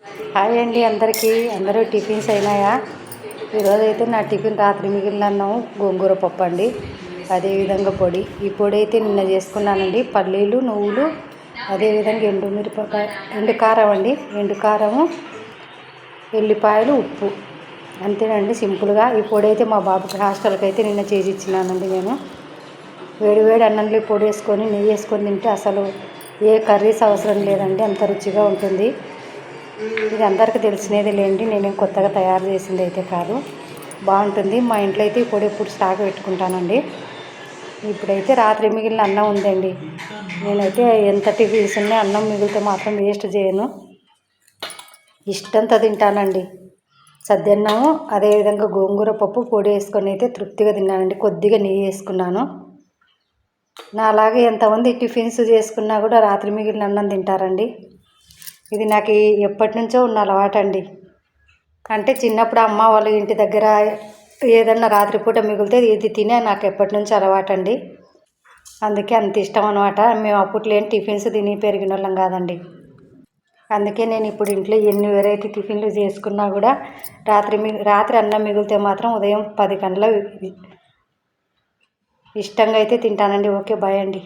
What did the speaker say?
Hi అండి అందరికీ. అందరూ టిఫిన్స్ అయినాయా? ఈరోజైతే నా టిఫిన్ రాత్రి మిగిలిన అన్నం గోంగూర పప్పు అండి, అదేవిధంగా పొడి. ఈ పొడి అయితే నిన్న చేసుకున్నానండి. పల్లీలు, నువ్వులు, అదేవిధంగా ఎండు కారం అండి, ఎండు కారము, ఎల్లిపాయలు, ఉప్పు, అంతేనండి సింపుల్గా. ఈ పొడి అయితే మా బాబుకి హాస్టల్కి అయితే నిన్న చేసి ఇచ్చినానండి. నేను వేడి అన్నంలో పొడి వేసుకొని నెయ్యి వేసుకొని తింటే అసలు ఏ కర్రీస్ అవసరం లేదండి, అంత రుచిగా ఉంటుంది. ఇది అందరికీ తెలిసినది లేండి, నేనేం కొత్తగా తయారు చేసింది అయితే కాదు, బాగుంటుంది. మా ఇంట్లో అయితే ఈ పొడి ఎప్పుడు స్టాక్ పెట్టుకుంటానండి. ఇప్పుడైతే రాత్రి మిగిలిన అన్నం ఉందండి. నేనైతే ఎంత టిఫిన్స్ ఉన్నాయి, అన్నం మిగిలితే మాత్రం వేస్ట్ చేయను, ఇష్టంతో తింటానండి. సద్దన్నము, అదేవిధంగా గోంగూర పప్పు పొడి వేసుకొని అయితే తృప్తిగా తిన్నానండి. కొద్దిగా నెయ్యి వేసుకున్నాను. నాలాగే ఎంతమంది టిఫిన్స్ చేసుకున్నా కూడా రాత్రి మిగిలిన అన్నం తింటారండి. ఇది నాకు ఎప్పటి నుంచో ఉన్న అలవాటు అండి. అంటే చిన్నప్పుడు అమ్మ వాళ్ళ ఇంటి దగ్గర ఏదన్నా రాత్రిపూట మిగిలితే ఇది తినే నాకు ఎప్పటి నుంచి అలవాటు అండి. అందుకే అంత ఇష్టం అనమాట. మేము అప్పట్లో ఏం టిఫిన్స్ తిని పెరిగిన వాళ్ళం కాదండి. అందుకే నేను ఇప్పుడు ఇంట్లో ఎన్ని వెరైటీ టిఫిన్లు చేసుకున్నా కూడా రాత్రి అన్నం మిగిలితే మాత్రం ఉదయం 10 గంటల ఇష్టంగా అయితే తింటానండి. ఓకే, బాయ్ అండి.